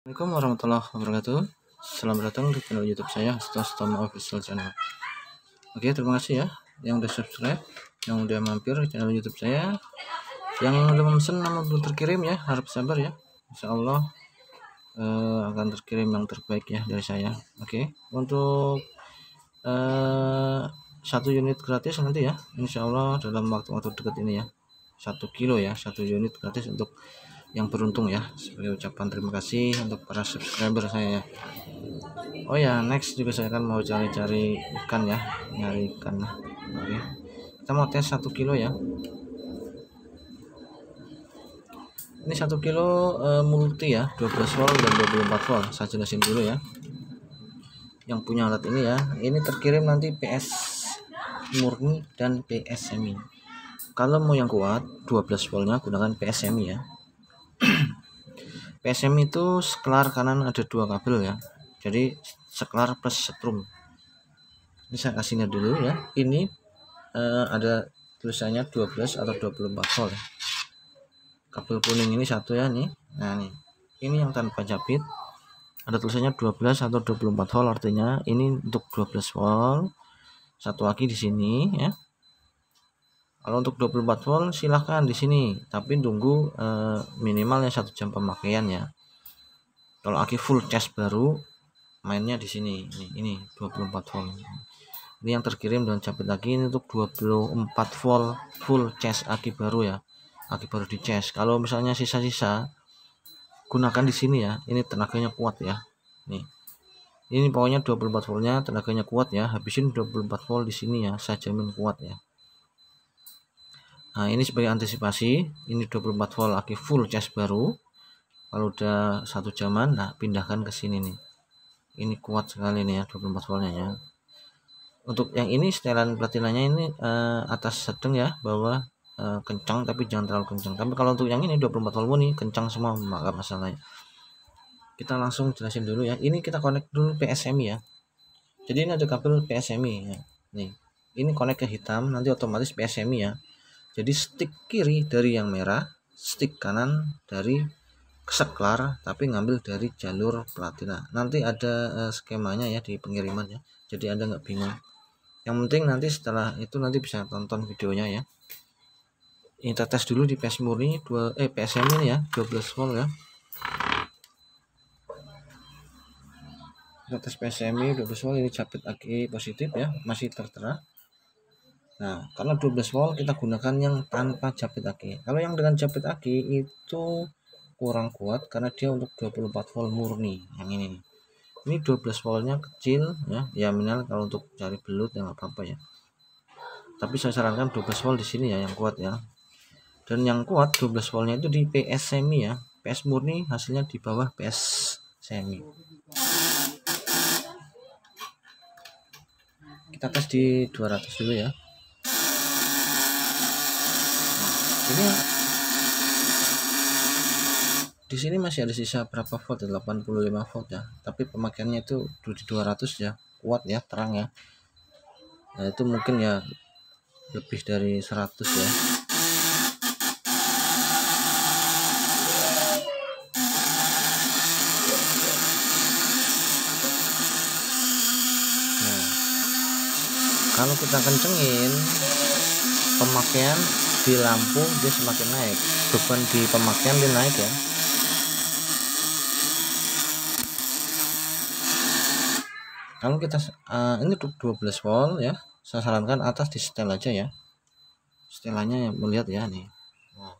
Assalamualaikum warahmatullahi wabarakatuh. Selamat datang di channel YouTube saya, Stoma Official Channel. Oke, terima kasih ya yang udah subscribe, yang udah mampir di channel YouTube saya, yang udah memesan namun belum terkirim ya, harap sabar ya. Insya Allah akan terkirim yang terbaik ya dari saya. Oke, untuk satu unit gratis nanti ya, Insya Allah dalam waktu dekat ini ya. 1 kilo ya, 1 unit gratis untuk yang beruntung ya, sebagai ucapan terima kasih untuk para subscriber saya ya. Oh ya, next juga saya akan mau cari-cari ikan ya, nyari ikan. Oke, kita mau tes 1 kilo ya. Ini 1 kilo multi ya, 12 volt dan 24 volt. Saya jelasin dulu ya, yang punya alat ini ya. Ini terkirim nanti PS murni dan PS semi. Kalau mau yang kuat 12 voltnya gunakan PS semi ya. PSM itu sekelar kanan ada 2 kabel ya, jadi sekelar plus setrum. Ini saya kasihnya dulu ya. Ini ada tulisannya 12 atau 24 volt ya. Kabel kuning ini satu ya nih. Nah nih, ini yang tanpa jepit, ada tulisannya 12 atau 24 volt, artinya ini untuk 12 volt, satu aki di sini ya. Kalau untuk 24 volt silahkan di sini, tapi tunggu minimalnya 1 jam pemakaian ya. Kalau aki full cas baru mainnya di sini. Ini 24 volt. Ini yang terkirim dan jepit lagi ini untuk 24 volt full cas aki baru ya. Aki baru di cas. Kalau misalnya sisa-sisa gunakan di sini ya. Ini tenaganya kuat ya. Nih. Ini pokoknya 24 voltnya tenaganya kuat ya. Habisin 24 volt di sini ya. Saya jamin kuat ya. Nah, ini sebagai antisipasi, ini 24 volt aki full cas baru. Kalau udah 1 jaman, nah pindahkan ke sini nih. Ini kuat sekali nih ya, 24 voltnya ya. Untuk yang ini setelan platinanya ini atas sedang ya, bawah kencang tapi jangan terlalu kencang. Tapi kalau untuk yang ini 24 volt murni kencang semua, maka masalahnya. Kita langsung jelasin dulu ya. Ini kita connect dulu PSMI ya. Jadi ini ada kabel PSMI ya. Nih, ini connect ke hitam, nanti otomatis PSMI ya. Jadi stick kiri dari yang merah, stick kanan dari seklar, tapi ngambil dari jalur platina. Nanti ada skemanya ya di pengiriman ya. Jadi Anda nggak bingung. Yang penting nanti setelah itu nanti bisa tonton videonya ya. Ini kita tes dulu di PS murni PSM ini ya, 12 volt ya. Kita tes PSM ini 12 volt, ini jepit aki positif ya, masih tertera. Nah, karena 12 volt kita gunakan yang tanpa jepit aki. Kalau yang dengan jepit aki itu kurang kuat karena dia untuk 24 volt murni. Yang ini 12 voltnya kecil ya minimal kalau untuk cari belut ya nggak apa-apa ya. Tapi saya sarankan 12 volt di sini ya yang kuat ya. Dan yang kuat 12 voltnya itu di PS semi ya. PS murni hasilnya di bawah PS semi. Kita tes di 200 dulu ya. Ini di sini masih ada sisa berapa volt, 85 volt ya. Tapi pemakaiannya itu di 200 ya, kuat ya, terang ya. Nah, itu mungkin ya lebih dari 100 ya. Nah, kalau kita kencengin pemakaian di lampu dia semakin naik, beban di pemakaian dia naik ya. Kalau kita ini 12 volt ya, saya sarankan atas di setel aja ya. Setelannya melihat ya nih. Nah,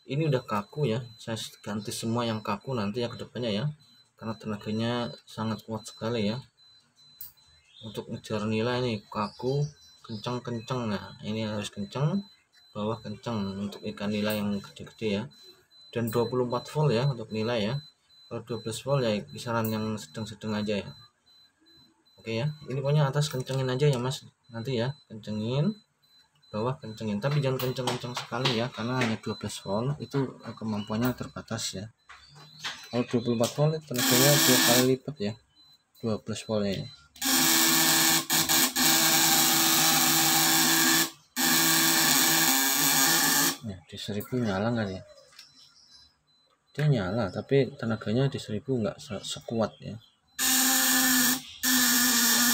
ini udah kaku ya, saya ganti semua yang kaku nanti ya kedepannya ya, karena tenaganya sangat kuat sekali ya. Untuk ngejar nilai ini kaku, kencang-kencang. Nah, ini harus kencang, bawah kencang untuk ikan nilai yang gede-gede ya. Dan 24 volt ya untuk nilai ya. Kalau 12 volt ya kisaran yang sedang-sedang aja ya. Oke ya, ini pokoknya atas kencengin aja ya mas, nanti ya kencengin, bawah kencengin, tapi jangan kenceng-kenceng sekali ya, karena hanya 12 volt itu kemampuannya terbatas ya. Kalau 24 volt tenaganya 2 kali lipat ya, 12 voltnya ya. Nah, di 1000 nyala nggak ya? dia nyala tapi tenaganya di 1000 nggak sekuat ya.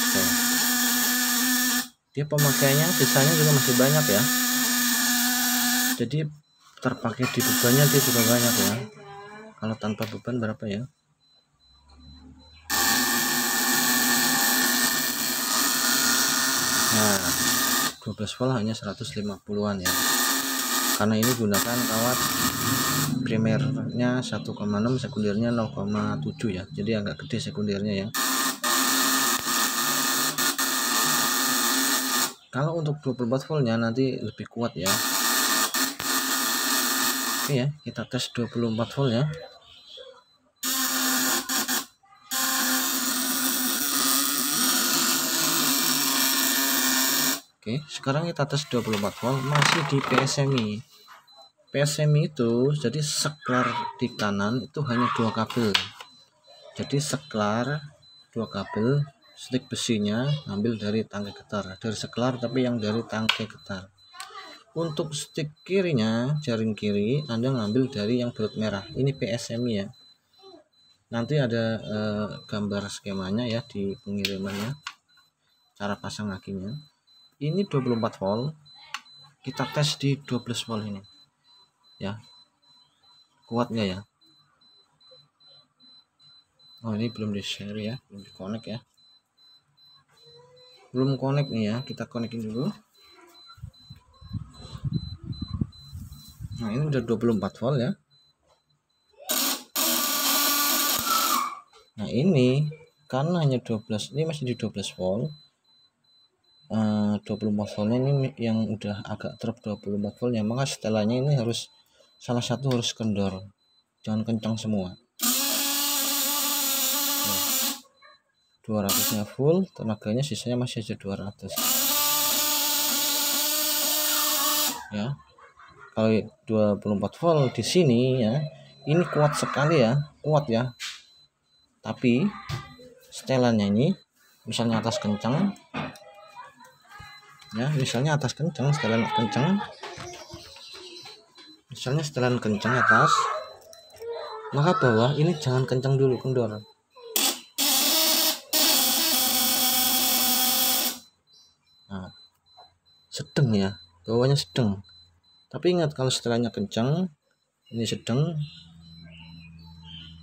Oke. Dia pemakaiannya sisanya juga masih banyak ya, jadi terpakai di bebannya dia juga banyak ya. Kalau tanpa beban berapa ya? Nah, 12 volt hanya 150-an ya, karena ini gunakan kawat primernya 1,6, sekundernya 0,7 ya, jadi agak gede sekundernya ya. Kalau untuk 24 voltnya nanti lebih kuat ya. Oke ya, kita tes 24 volt ya. Oke, sekarang kita tes 24 volt masih di PSMI. PSMI itu jadi seklar di kanan itu hanya 2 kabel. Jadi seklar 2 kabel, stik besinya ambil dari tangkai getar, dari seklar tapi yang dari tangkai getar. Untuk stik kirinya, jaring kiri Anda ngambil dari yang baut merah. Ini PSMI ya. Nanti ada gambar skemanya ya di pengirimannya, cara pasang akinya. Ini 24 volt, kita tes di 12 volt ini ya, kuat nggak ya? Oh, ini belum di share ya, belum di connect ya, belum connect nih ya, kita connectin dulu. Nah, ini udah 24 volt ya. Nah, ini karena hanya 12, ini masih di 12 volt. 24 voltnya ini yang udah agak drop 24 volt ya, maka setelahnya ini harus salah satu harus kendor, jangan kencang semua. 200-nya full, tenaganya sisanya masih aja 200 ya. Kalau 24 volt di sini ya, ini kuat sekali ya, kuat ya. Tapi setelannya ini misalnya atas kencang ya, misalnya atas kencang, setelan kencang, misalnya setelan kencang atas, maka bawah ini jangan kencang dulu, kendor. Nah, sedang ya, bawahnya sedang. Tapi ingat, kalau setelannya kencang, ini sedang,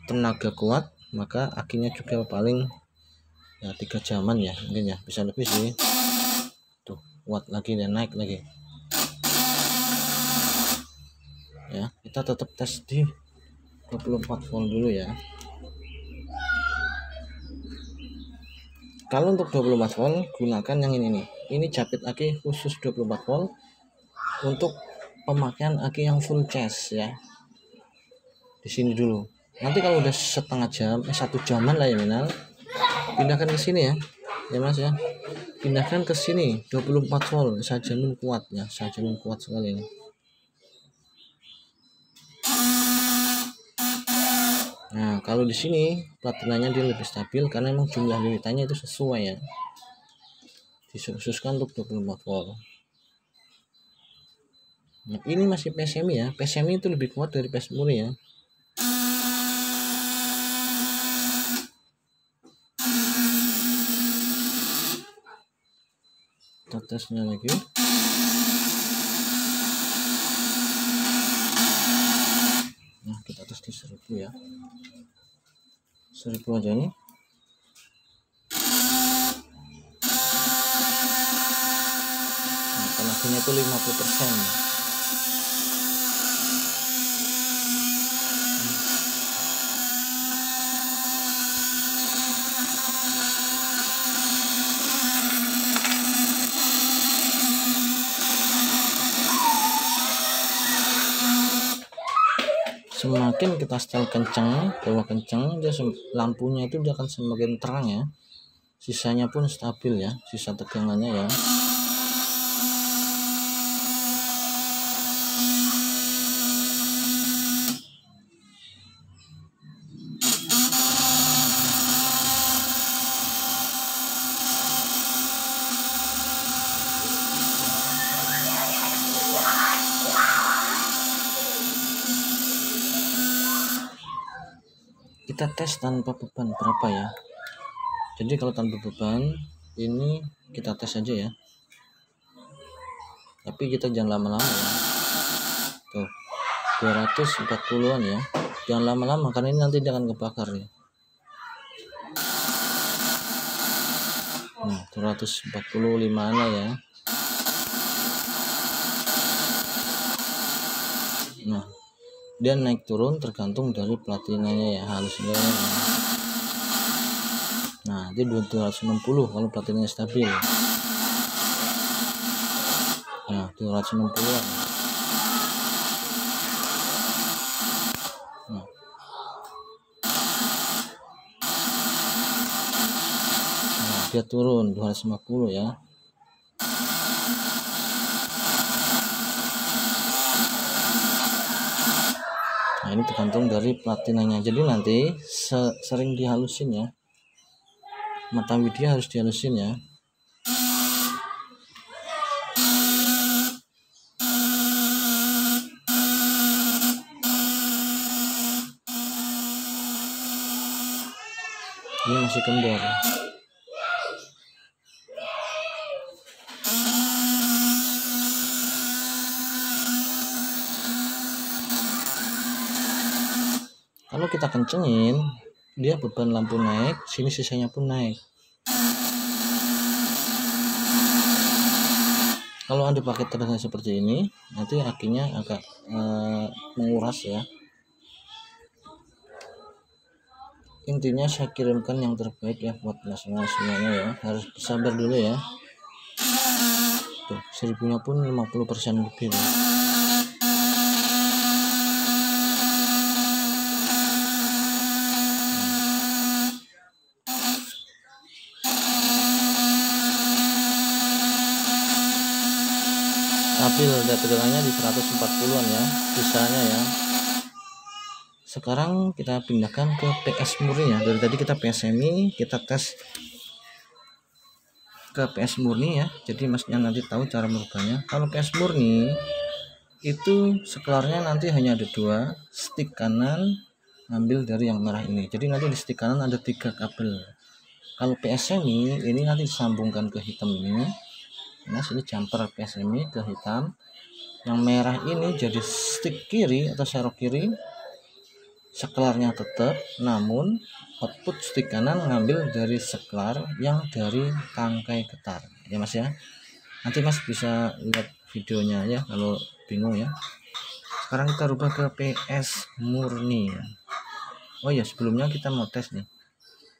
tenaga kuat, maka akinya juga paling ya 3 jaman ya, mungkin ya, bisa lebih sih. Tuh, kuat lagi dan naik lagi ya. Kita tetap tes di 24 volt dulu ya. Kalau untuk 24 volt gunakan yang ini nih, ini japit aki khusus 24 volt untuk pemakaian aki yang full cas ya. Di sini dulu, nanti kalau udah setengah jam, 1 jaman lah ya minimal, pindahkan ke sini ya mas ya, pindahkan ke sini 24 volt, saya jamin kuat ya, saya jamin kuat sekali ini. Nah, kalau di sini platinanya dia lebih stabil karena memang jumlah lilitannya itu sesuai ya, dikhususkan untuk 24 volt. Nah, ini masih PSMI ya, PSMI itu lebih kuat dari PS murni ya. Kita tesnya lagi. Nah, kita tes di 1000 ya, 1000 aja nih. Nah, tenaganya itu 50%. Semakin kita setel kencang, bawah kencang, dia lampunya itu dia akan semakin terang ya. Sisanya pun stabil ya, sisa tegangannya ya. kita tes tanpa beban berapa ya. Jadi kalau tanpa beban ini kita tes aja ya, tapi kita jangan lama-lama ya. Tuh 240-an ya, jangan lama-lama karena ini nanti dia akan kebakar ya. Nah 245 ya. Nah dia naik turun tergantung dari platinanya ya, halusnya. Nah dia 260 kalau platinanya stabil. Nah 260-an. Nah. Dia turun 250 ya. Nah ini tergantung dari platinanya, jadi nanti sering dihalusin ya, mata widya harus dihalusin ya. Ini masih kendor. Kalau kita kencengin, dia beban lampu naik, sini sisanya pun naik. Kalau Anda pakai tenaga seperti ini, nanti akinya agak menguras ya. Intinya saya kirimkan yang terbaik ya buat nasional semuanya ya. Harus bersabar dulu ya. Tuh, 1000-nya pun 50% lebih ya. Stabil dan tegangannya di 140-an ya, sisanya ya. Sekarang kita pindahkan ke PS murni ya. Dari tadi kita PS semi, kita tes ke PS murni ya. Jadi masnya nanti tahu cara merubahnya. Kalau PS murni itu seklarnya nanti hanya ada 2, stick kanan ambil dari yang merah ini. Jadi nanti di stick kanan ada 3 kabel. Kalau PS semi ini nanti disambungkan ke hitam ini. Nah sini jumper PS semi ke hitam. Yang merah ini jadi stick kiri atau serok kiri. Seklarnya tetap, namun output stick kanan ngambil dari seklar yang dari tangkai getar ya Mas ya. Nanti Mas bisa lihat videonya ya kalau bingung ya. Sekarang kita rubah ke PS murni ya. Oh ya, sebelumnya kita mau tes nih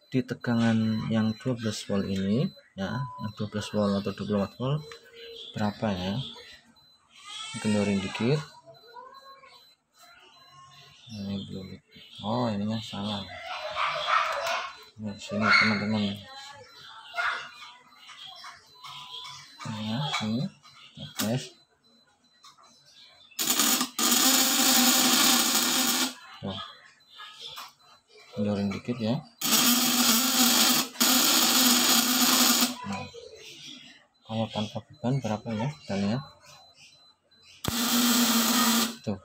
di tegangan yang 12 volt ini ya, yang 12 volt atau 24 volt berapa ya. Kendorin dikit. Ini belum. Oh ininya salah. Nah, sini teman-teman ya, sini tes. Oh, kendorin dikit ya. Nah, kalau tanpa beban berapa ya, kita lihat tuh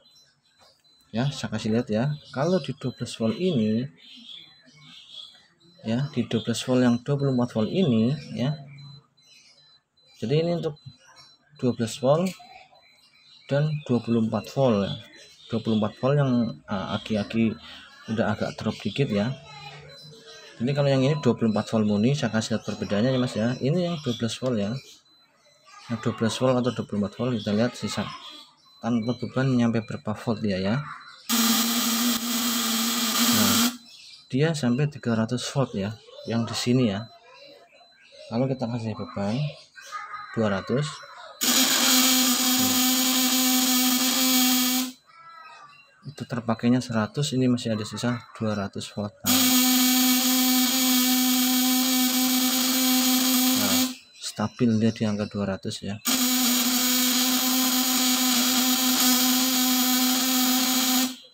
ya, saya kasih lihat ya. Kalau di 12 volt ini ya, di 12 volt yang 24 volt ini ya, jadi ini untuk 12 volt dan 24 volt ya. 24 volt yang aki-aki udah agak drop dikit ya. Jadi kalau yang ini 24 volt murni, saya kasih lihat perbedaannya ya Mas ya. Ini yang 12 volt ya, yang 12 volt atau 24 volt, kita lihat sisa tanpa beban nyampe berapa volt dia ya. Nah dia sampai 300 volt ya yang di sini ya. Kalau kita kasih beban 200, itu terpakainya 100, ini masih ada sisa 200 volt. Nah, stabil dia di angka 200 ya.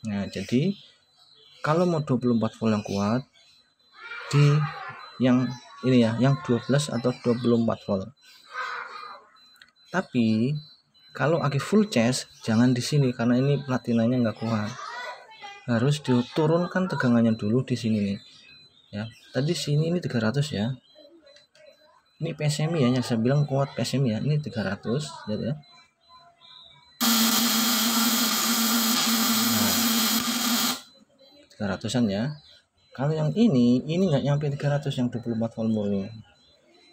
Nah jadi kalau mau 24 volt yang kuat di yang ini ya, yang 12 atau 24 volt. Tapi kalau aki full charge jangan di sini karena ini platinanya nggak kuat. harus diturunkan tegangannya dulu di sini nih ya. Tadi sini ini 300 ya. Ini PSMI ya, yang saya bilang kuat PSMI ya. Ini 300 ya. Nah, 300-an ya. Kalau yang ini nggak nyampe 300 yang 24 volt murni.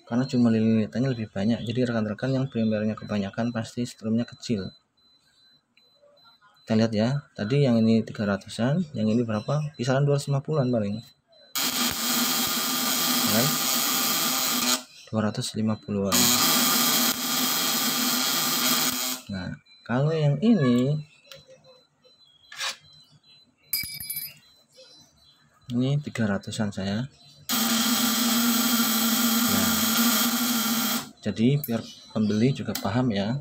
Karena cuma lilitannya lebih banyak. Jadi rekan-rekan yang primernya kebanyakan pasti strumnya kecil. Kita lihat ya. Tadi yang ini 300-an, yang ini berapa? Kisaran 250-an paling. Kan? 250-an. Nah, kalau yang ini 300-an saya. Nah, jadi biar pembeli juga paham ya.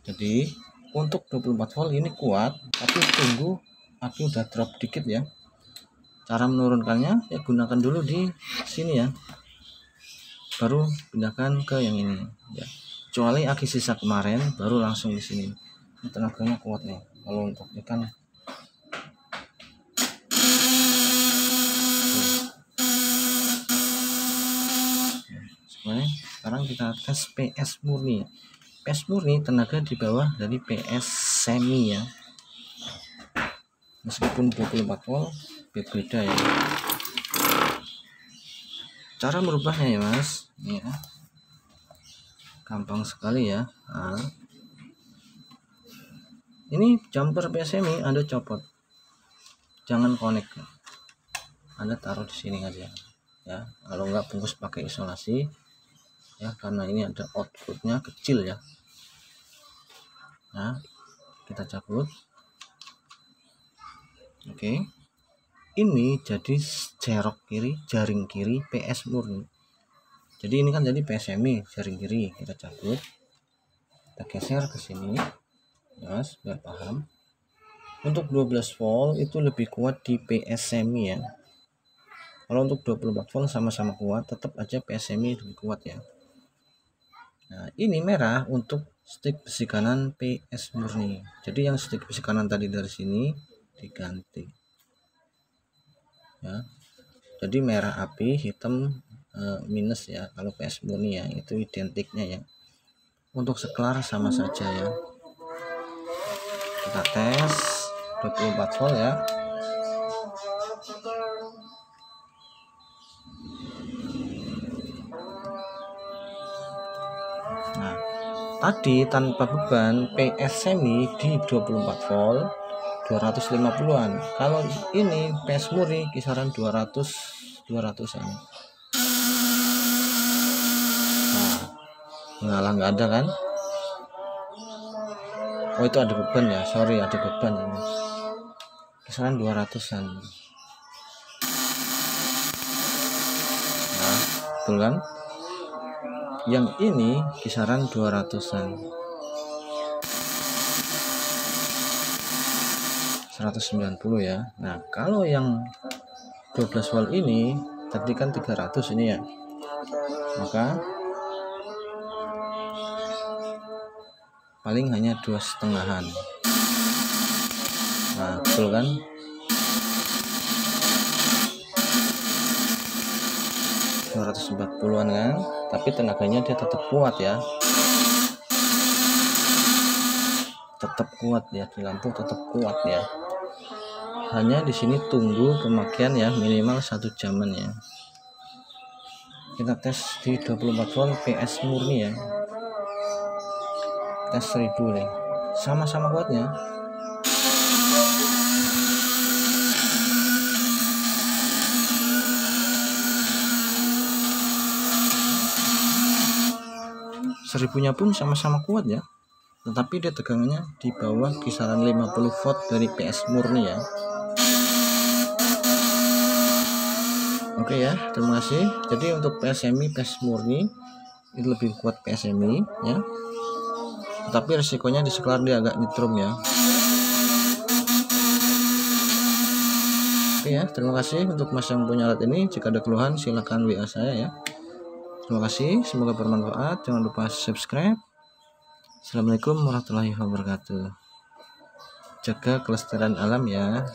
Jadi untuk 24 volt ini kuat, tapi tunggu api udah drop dikit ya. Cara menurunkannya ya gunakan dulu di sini ya. Baru pindahkan ke yang ini ya. Kecuali aki sisa kemarin baru langsung di sini. Ini tenaganya kuat nih. Kalau untuk ikan sekarang kita tes PS murni. PS murni tenaga di bawah dari PS semi ya. Meskipun 24 volt berbeda ya. Cara merubahnya ya Mas ya. Gampang sekali ya. Nah, ini jumper PS semi Anda copot. Jangan connect. Anda taruh di sini aja ya. Kalau enggak bungkus pakai isolasi ya, karena ini ada outputnya kecil ya. Nah, kita cabut. Oke. Ini jadi cerok kiri, jaring kiri PS murni. Jadi ini kan jadi PS semi, jaring kiri. Kita cabut. Kita geser ke sini. Ya, Mas, biar paham. Untuk 12 volt itu lebih kuat di PS semi ya. Kalau untuk 24 volt sama-sama kuat, tetap aja PS semi lebih kuat ya. Nah, ini merah untuk stick besi kanan PS murni. Jadi yang stick besi kanan tadi dari sini diganti. Ya. Jadi merah api, hitam minus ya. Kalau PS murni ya, itu identiknya ya. Untuk seklar sama saja ya. Kita tes 24 volt ya. Nah, tadi tanpa beban PS semi di 24 volt 250-an. Kalau ini PS murni kisaran 200-an. Nah, ngalah nggak ada kan? Oh, itu ada beban ya. Sorry, ada beban ini. Kisaran 200-an. Nah, betul kan? Yang ini kisaran 200-an. 190 ya. Nah, kalau yang 12 volt ini tadi kan 300 ini ya. Maka paling hanya 2,5-an. Nah, betul kan? an kan, tapi tenaganya dia tetap kuat ya. Tetap kuat ya, di lampu tetap kuat ya. Hanya di sini tunggu pemakaian ya, minimal 1 jaman ya. Kita tes di 24 volt PS murni ya. Tes 1000 nih. Sama-sama kuatnya. Seribunya pun sama-sama kuat ya. Tetapi dia tegangannya di bawah kisaran 50 volt dari PS murni ya. Oke ya, terima kasih. Jadi untuk PS semi, PS murni itu lebih kuat PS semi ya. Tetapi resikonya di seklar dia agak nyetrum ya. Oke ya, terima kasih untuk Mas yang punya alat ini. Jika ada keluhan silahkan WA saya ya. Terima kasih, semoga bermanfaat. Jangan lupa subscribe. Assalamualaikum warahmatullahi wabarakatuh. jaga kelestarian alam ya.